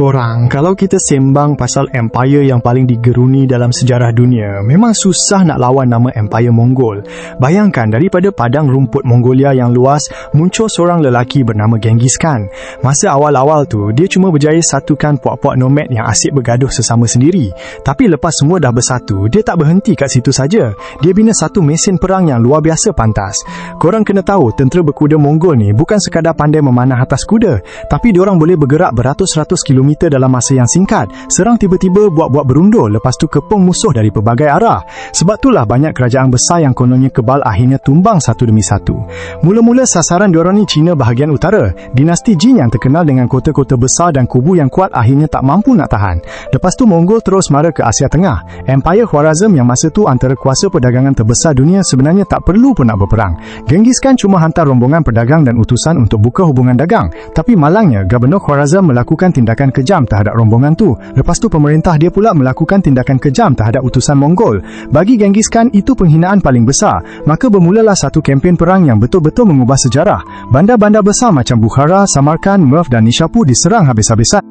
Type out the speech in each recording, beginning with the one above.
Korang, kalau kita sembang pasal empire yang paling digeruni dalam sejarah dunia, memang susah nak lawan nama empire Mongol. Bayangkan, daripada padang rumput Mongolia yang luas, muncul seorang lelaki bernama Genghis Khan. Masa awal-awal tu, dia cuma berjaya satukan puak-puak nomad yang asyik bergaduh sesama sendiri. Tapi lepas semua dah bersatu, dia tak berhenti kat situ saja. Dia bina satu mesin perang yang luar biasa pantas. Korang kena tahu, tentera berkuda Mongol ni bukan sekadar pandai memanah atas kuda, tapi diorang boleh bergerak beratus-ratus kilometer dalam masa yang singkat, serang tiba-tiba buat-buat berundur, lepas tu kepung musuh dari pelbagai arah. Sebab itulah banyak kerajaan besar yang kononnya kebal akhirnya tumbang satu demi satu. Mula-mula sasaran diorang ni China bahagian utara. Dinasti Jin yang terkenal dengan kota-kota besar dan kubu yang kuat akhirnya tak mampu nak tahan. Lepas tu Mongol terus mara ke Asia Tengah. Empire Khwarazm yang masa tu antara kuasa perdagangan terbesar dunia sebenarnya tak perlu pun nak berperang. Genghis Khan cuma hantar rombongan pedagang dan utusan untuk buka hubungan dagang. Tapi malangnya, Gubernur Khwarazm melakukan tindakan kejam terhadap rombongan tu. Lepas tu pemerintah dia pula melakukan tindakan kejam terhadap utusan Mongol. Bagi Genghis Khan, itu penghinaan paling besar. Maka bermulalah satu kempen perang yang betul-betul mengubah sejarah. Bandar-bandar besar macam Bukhara, Samarkand, Merv dan Nishapur diserang habis-habisan.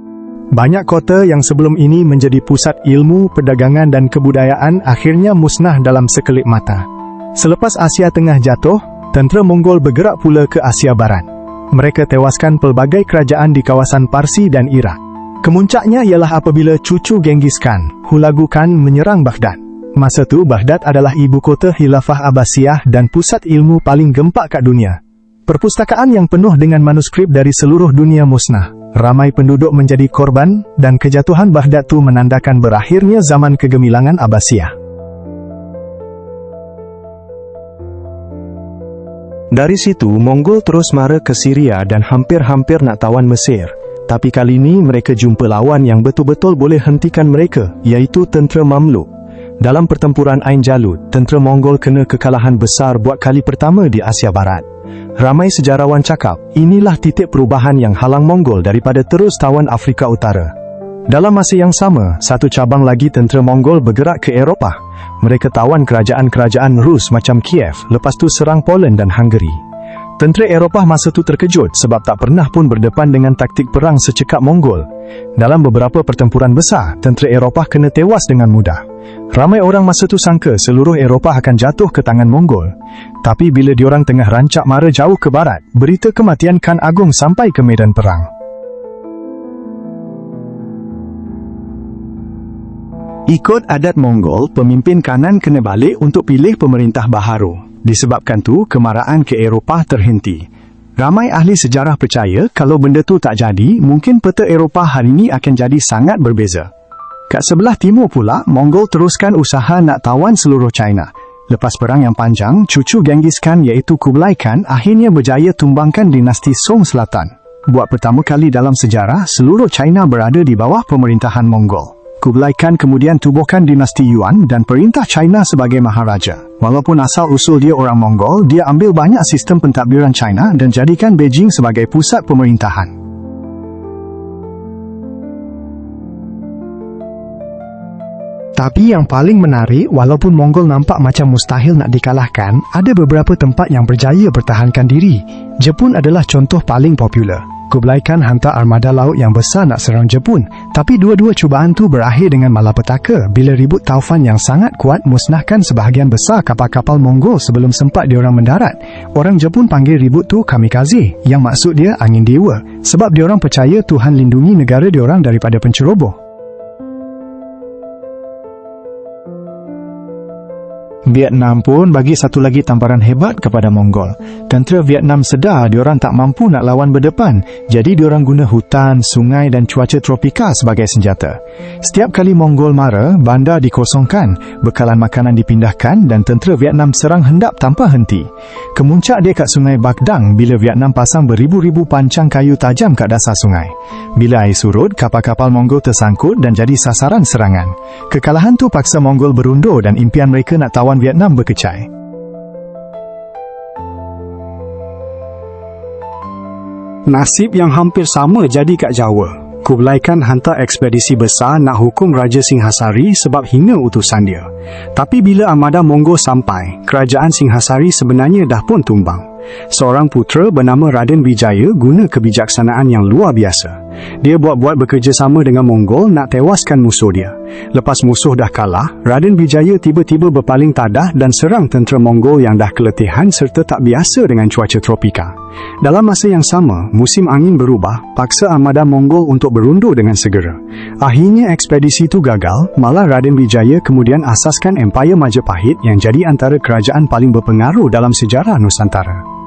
Banyak kota yang sebelum ini menjadi pusat ilmu, perdagangan dan kebudayaan akhirnya musnah dalam sekelip mata. Selepas Asia Tengah jatuh, tentera Mongol bergerak pula ke Asia Barat. Mereka tewaskan pelbagai kerajaan di kawasan Parsi dan Iraq. Kemuncaknya ialah apabila cucu Genghis Khan, Hulagu Khan menyerang Baghdad. Masa tu Baghdad adalah ibu kota Khilafah Abbasiyah dan pusat ilmu paling gempak kat dunia. Perpustakaan yang penuh dengan manuskrip dari seluruh dunia musnah. Ramai penduduk menjadi korban dan kejatuhan Baghdad tu menandakan berakhirnya zaman kegemilangan Abbasiyah. Dari situ, Mongol terus mara ke Syria dan hampir-hampir nak tawan Mesir. Tapi kali ini mereka jumpa lawan yang betul-betul boleh hentikan mereka, iaitu tentera Mamluk. Dalam pertempuran Ain Jalut, tentera Mongol kena kekalahan besar buat kali pertama di Asia Barat. Ramai sejarawan cakap, inilah titik perubahan yang halang Mongol daripada terus tawan Afrika Utara. Dalam masa yang sama, satu cabang lagi tentera Mongol bergerak ke Eropah. Mereka tawan kerajaan-kerajaan Rus macam Kiev, lepas tu serang Poland dan Hungary. Tentera Eropah masa tu terkejut sebab tak pernah pun berdepan dengan taktik perang secekap Mongol. Dalam beberapa pertempuran besar, tentera Eropah kena tewas dengan mudah. Ramai orang masa tu sangka seluruh Eropah akan jatuh ke tangan Mongol. Tapi bila diorang tengah rancak mara jauh ke barat, berita kematian Khan Agung sampai ke medan perang. Ikut adat Mongol, pemimpin kanan kena balik untuk pilih pemerintah baharu. Disebabkan tu, kemarahan ke Eropah terhenti. Ramai ahli sejarah percaya kalau benda tu tak jadi, mungkin peta Eropah hari ini akan jadi sangat berbeza. Kat sebelah timur pula, Mongol teruskan usaha nak tawan seluruh China. Lepas perang yang panjang, cucu Genghis Khan iaitu Kublai Khan akhirnya berjaya tumbangkan dinasti Song Selatan. Buat pertama kali dalam sejarah, seluruh China berada di bawah pemerintahan Mongol. Kublai Khan kemudian tubuhkan dinasti Yuan dan perintah China sebagai maharaja. Walaupun asal-usul dia orang Mongol, dia ambil banyak sistem pentadbiran China dan jadikan Beijing sebagai pusat pemerintahan. Tapi yang paling menarik, walaupun Mongol nampak macam mustahil nak dikalahkan, ada beberapa tempat yang berjaya bertahankan diri. Jepun adalah contoh paling popular. Kublai Khan hantar armada laut yang besar nak serang Jepun, tapi dua-dua cubaan tu berakhir dengan malapetaka bila ribut taufan yang sangat kuat musnahkan sebahagian besar kapal-kapal Mongol sebelum sempat diorang mendarat. Orang Jepun panggil ribut tu kamikaze, yang maksud dia angin dewa, sebab diorang percaya Tuhan lindungi negara diorang daripada penceroboh. Vietnam pun bagi satu lagi tamparan hebat kepada Mongol. Tentera Vietnam sedar diorang tak mampu nak lawan berdepan, jadi diorang guna hutan, sungai dan cuaca tropika sebagai senjata. Setiap kali Mongol mara, bandar dikosongkan, bekalan makanan dipindahkan dan tentera Vietnam serang hendap tanpa henti. Kemuncak dia kat sungai Bac Dang bila Vietnam pasang beribu-ribu pancang kayu tajam kat dasar sungai. Bila air surut, kapal-kapal Mongol tersangkut dan jadi sasaran serangan. Kekalahan tu paksa Mongol berundur dan impian mereka nak tawan Vietnam berkecai. Nasib yang hampir sama jadi kat Jawa. Kublai Khan hantar ekspedisi besar nak hukum Raja Singhasari sebab hina utusan dia. Tapi bila armada Mongol sampai, kerajaan Singhasari sebenarnya dah pun tumbang. Seorang putera bernama Raden Wijaya guna kebijaksanaan yang luar biasa. Dia buat-buat bekerjasama dengan Mongol nak tewaskan musuh dia. Lepas musuh dah kalah, Raden Wijaya tiba-tiba berpaling tadah dan serang tentera Mongol yang dah keletihan serta tak biasa dengan cuaca tropika. Dalam masa yang sama, musim angin berubah, paksa armada Mongol untuk berundur dengan segera. Akhirnya ekspedisi itu gagal, malah Raden Wijaya kemudian asaskan Empayar Majapahit yang jadi antara kerajaan paling berpengaruh dalam sejarah Nusantara.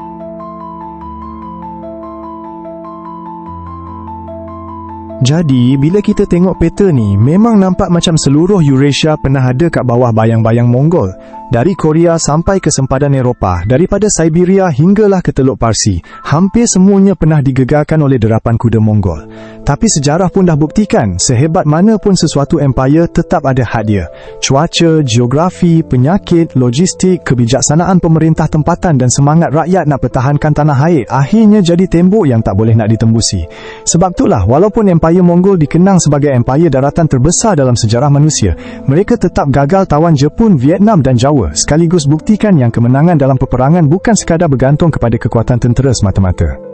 Jadi, bila kita tengok peta ni, memang nampak macam seluruh Eurasia pernah ada kat bawah bayang-bayang Mongol. Dari Korea sampai ke sempadan Eropah, daripada Siberia hinggalah ke Teluk Parsi, hampir semuanya pernah digegarkan oleh derapan kuda Mongol. Tapi sejarah pun dah buktikan, sehebat mana pun sesuatu empayar tetap ada had dia. Cuaca, geografi, penyakit, logistik, kebijaksanaan pemerintah tempatan dan semangat rakyat nak pertahankan tanah air akhirnya jadi tembok yang tak boleh nak ditembusi. Sebab itulah, walaupun empayar Mongol dikenang sebagai empayar daratan terbesar dalam sejarah manusia, mereka tetap gagal tawan Jepun, Vietnam dan Jawa, sekaligus buktikan yang kemenangan dalam peperangan bukan sekadar bergantung kepada kekuatan tentera semata-mata.